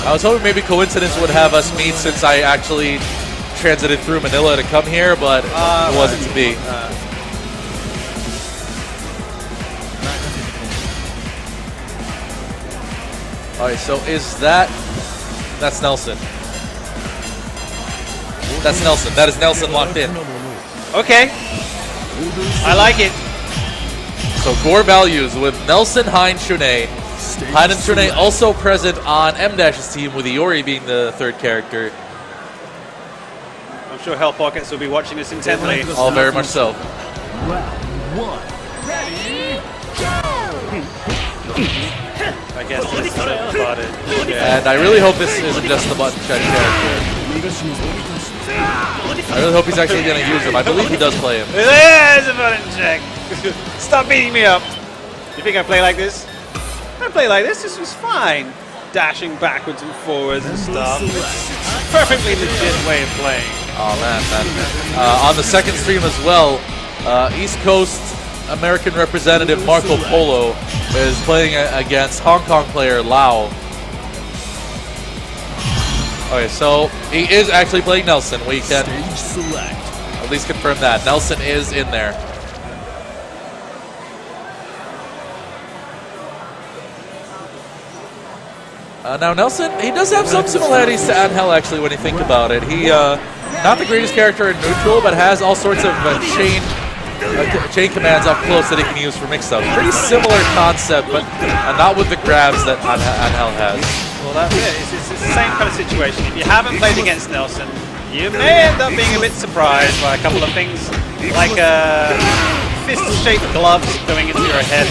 I was hoping maybe coincidence would have us meet since I actually transited through Manila to come here, but it wasn't to be. Alright, so is that's Nelson. That's Nelson. That is Nelson locked in. Okay. I like it. So GoreValues with Nelson, Hein, Shune. Hein and Shune also present on M-Dash's team, with Iori being the third character. I'm sure Hell Pockets will be watching this intently. All very much so. I guess this is started. Yeah. And I really hope this isn't just the button check character. I really hope he's actually going to use him. I believe he does play him. There's a button check. Stop beating me up. You think I play like this? I play like this. This was fine. Dashing backwards and forwards and stuff. It's perfectly legit way of playing. Oh man. On the second stream as well, East Coast American representative Marco Polo is playing against Hong Kong player Lau. Okay, so he is actually playing Nelson. We can at least confirm that. Nelson is in there. Now Nelson, he does have some similarities to Angel actually when you think about it. He, not the greatest character in neutral, but has all sorts of chain commands up close that he can use for mix-ups. Pretty similar concept, but not with the grabs that Angel has. Well, that's it. It's the same kind of situation. If you haven't played against Nelson, you may end up being a bit surprised by a couple of things, like fist-shaped gloves going into your head.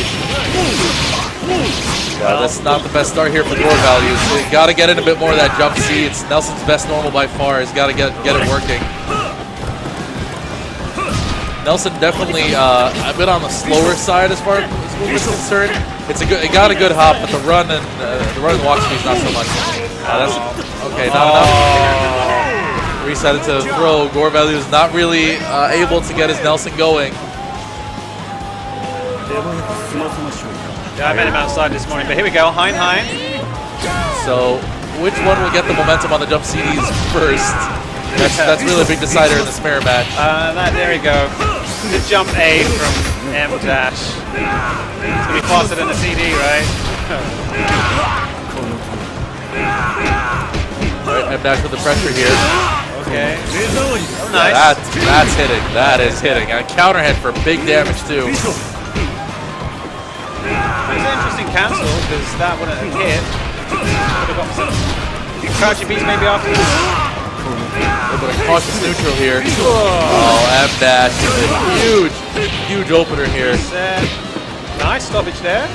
Yeah, that's not the best start here for GoreValues. You got to get in a bit more of that jump C. It's Nelson's best normal by far. He's got to get it working. Nelson definitely a bit on the slower side as far as movement is concerned. It got a good hop, but the run and walk speed is not so much. That's okay. Now reset it to the throw. GoreValues not really able to get his Nelson going. Yeah, I met him outside this morning, but here we go. Hein. So which one will get the momentum on the jump CDs first? That's really a big decider in this mirror match. There we go. The jump A from M dash. It's gonna be faster than the CD, right? Alright, M dash with the pressure here. Okay. Oh, nice. That's hitting. That is hitting. A counter hit for big damage too. It's an interesting cancel because that wouldn't have hit. Would have got some crouching beats maybe afterwards. A little bit of cautious neutral here. Oh, M dash is a huge opener here. Nice stoppage there.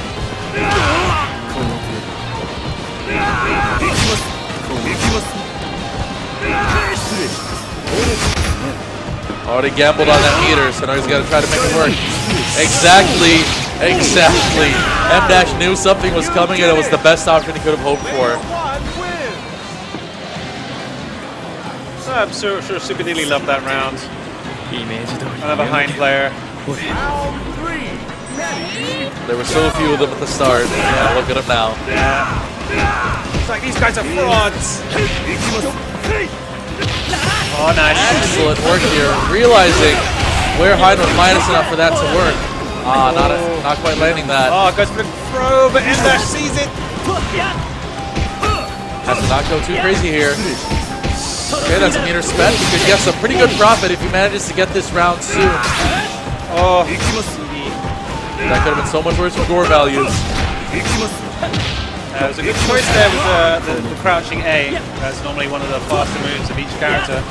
Already gambled on that meter, so now he's got to try to make it work. Exactly. M dash knew something was coming, and it was the best option he could have hoped for. I'm sure Super Dilly loved that round. Another Hein player. There were so few of them at the start. Yeah, look at them now. Yeah. It's like these guys are frauds. Oh, nice. Excellent work here. Realizing where Hein was minus enough for that to work. Not quite landing that. Oh, goes for the throw, but M-Dash sees it. Has to not go too crazy here. Okay, that's a meter spent. He could get some pretty good profit if he manages to get this round soon. Oh, that could have been so much worse for GoreValues. It was a good choice there with the crouching A. That's normally one of the faster moves of each character.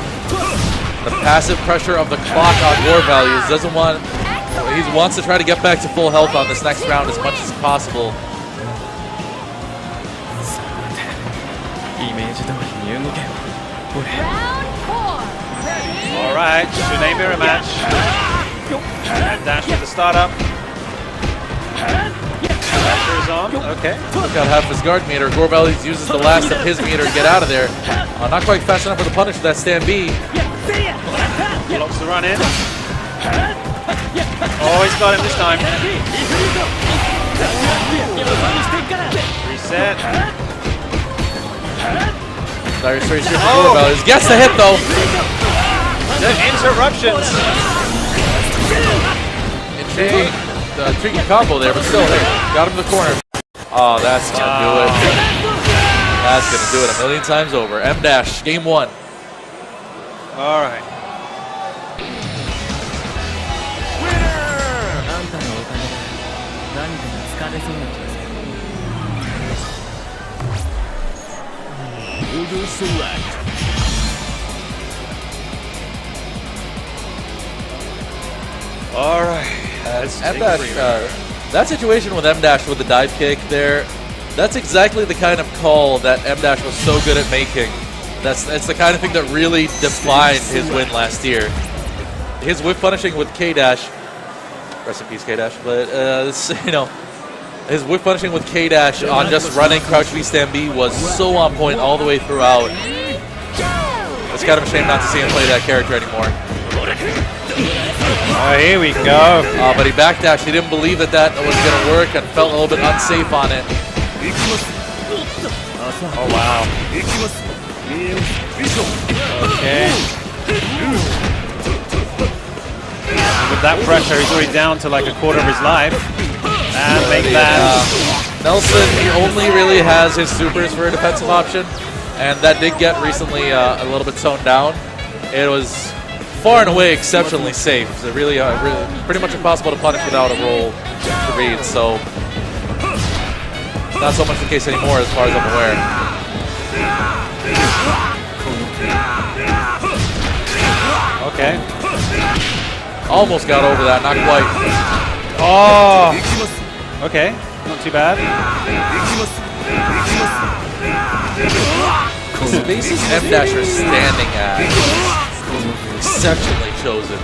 The passive pressure of the clock on GoreValues he wants to try to get back to full health on this next round as much as possible. Alright, Shune mirror match. And dash with the startup. Pressure is on, okay. Took out half his guard meter. GoreValues uses the last of his meter to get out of there. Not quite fast enough for the punish for that stand B. Blocks the run in. Oh, he's got him this time. Reset. Dire Straits here for GoreValues. Gets the hit though. The interruptions. Intriguing combo there, but still, hey, got him in the corner. Oh, that's gonna do it. That's gonna do it a million times over. M-Dash, game 1. All right. All right. M-Dash, that situation with M-Dash with the dive kick there, that's exactly the kind of call that M-Dash was so good at making. That's the kind of thing that really defined his win last year. His whiff punishing with K-Dash, rest in peace K-Dash, but you know, his whiff punishing with K-Dash on just running crouch V stand B was so on point all the way throughout. It's kind of a shame not to see him play that character anymore. Oh, here we go. But he backdashed. He didn't believe that that was going to work and felt a little bit unsafe on it. Oh, wow. Okay. With that pressure, he's already down to like a quarter of his life. And make that. Nelson, he only really has his supers for a defensive option. And that did get recently a little bit toned down. It was far and away exceptionally safe. So really, pretty much impossible to punish without a roll to read. So not so much the case anymore as far as I'm aware. Okay. Almost got over that, not quite. Oh. Okay, not too bad. The spaces M-Dash are standing at exceptionally chosen.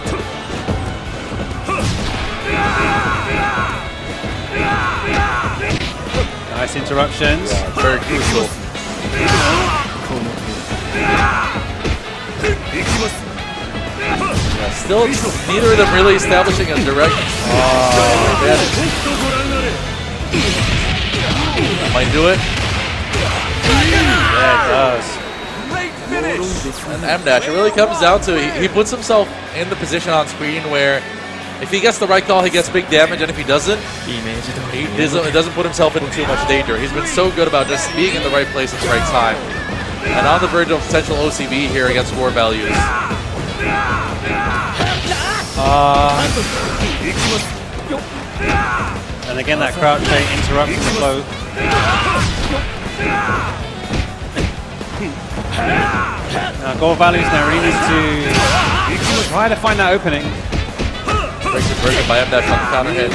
Nice interruptions. Yeah, very crucial. Yeah, still, neither of them really establishing a direct advantage. Might do it. Yeah, it does. And M-Dash, it really comes down to he puts himself in the position on screen where if he gets the right call, he gets big damage, and if he doesn't, it doesn't put himself into too much danger. He's been so good about just being in the right place at the right time. And on the verge of potential OCB here against GoreValues. And again, that crouch rate interrupting the flow. Now, GoreValues now really needs to try to find that opening. Great conversion by M-Dash on the counter hit.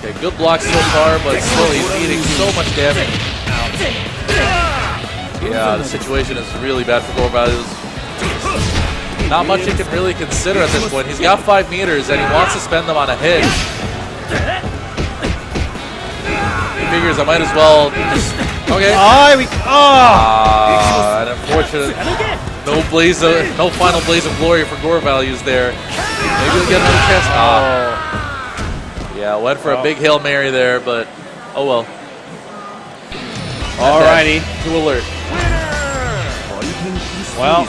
Okay, good block so far, but still he's eating so much damage. Yeah, the situation is really bad for GoreValues. Not much he can really consider at this point. He's got 5 meters and he wants to spend them on a hit. He figures I might as well just... Okay. An unfortunate no final blaze of glory for GoreValues there. Maybe we'll get another chance. Yeah, went for a big Hail Mary there, but oh well. Alrighty. To alert. Well,